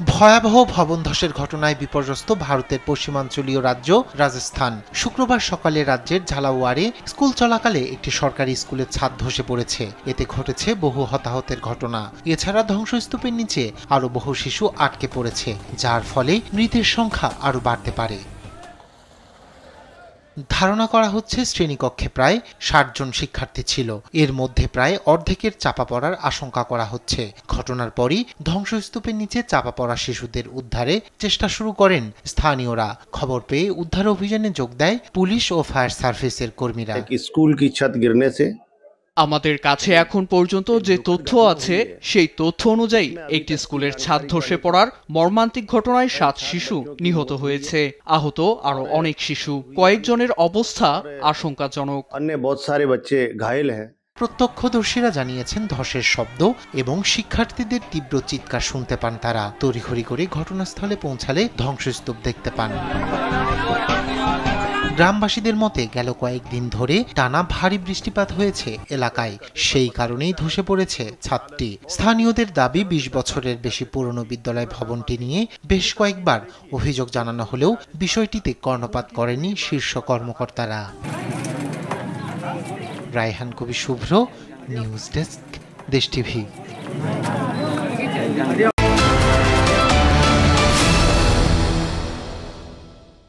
ভয়াবহ ভবন ধসের ঘটনায় বিপর্যস্ত ভারতের পশ্চিমাঞ্চলীয় রাজ্য রাজস্থান। শুক্রবার সকালে রাজ্যের ঝালাওয়াড়ে স্কুল চলাকালে একটি সরকারি স্কুলের ছাদ ধসে পড়েছে। এতে ঘটেছে বহু হতাহতের ঘটনা। এছাড়া ধ্বংসস্তূপের নিচে আরো বহু শিশু আটকে পড়েছে, যার ফলে মৃতের সংখ্যা আরো বাড়তে পারে। ধারণা করা হচ্ছে শ্রেণীকক্ষে প্রায় ৬০ জন শিক্ষার্থী ছিল। এর মধ্যে প্রায় অর্ধেকের চাপা পড়ার আশঙ্কা করা হচ্ছে। ঘটনার পরই ধ্বংসস্তূপের নিচে চাপা পড়া শিশুদের উদ্ধারে চেষ্টা শুরু করেন স্থানীয়রা। খবর পেয়ে উদ্ধার অভিযানে যোগ দেয় পুলিশ ও ফায়ার সার্ভিসের কর্মীরা। স্কুল কি ছাদ গিরনে সে আমাদের কাছে এখন পর্যন্ত যে তথ্য আছে সেই তথ্য অনুযায়ী একটি স্কুলের ছাদ ধসে পড়ার মর্মান্তিক ঘটনায় ৭ শিশু নিহত হয়েছে। আহত আরো অনেক শিশু, কয়েকজনের অবস্থা আশঙ্কাজনক। অন্য বহুত সারে বাচ্চে ঘায়েল হ্যাঁ। প্রত্যক্ষদর্শীরা জানিয়েছেন ধসের শব্দ এবং শিক্ষার্থীদের তীব্র চিৎকার শুনতে পান তারা। তড়িঘড়ি করে ঘটনাস্থলে পৌঁছালে ধ্বংসস্তূপ দেখতে পান। গ্রামবাসীদের মতে গেল কয়েকদিন ধরে টানা ভারী বৃষ্টিপাত হয়েছে এলাকায়, সেই কারণেই ধসে পড়েছে ছাদটি। স্থানীয়দের দাবি ২০ বছরের বেশি পুরনো বিদ্যালয় ভবনটি নিয়ে বেশ কয়েকবার অভিযোগ জানানো হলেও বিষয়টিতে কর্ণপাত করেনি শীর্ষ কর্মকর্তারা। রায়হান কবি শুভ্র, নিউজ ডেস্ক, দেশ টিভি।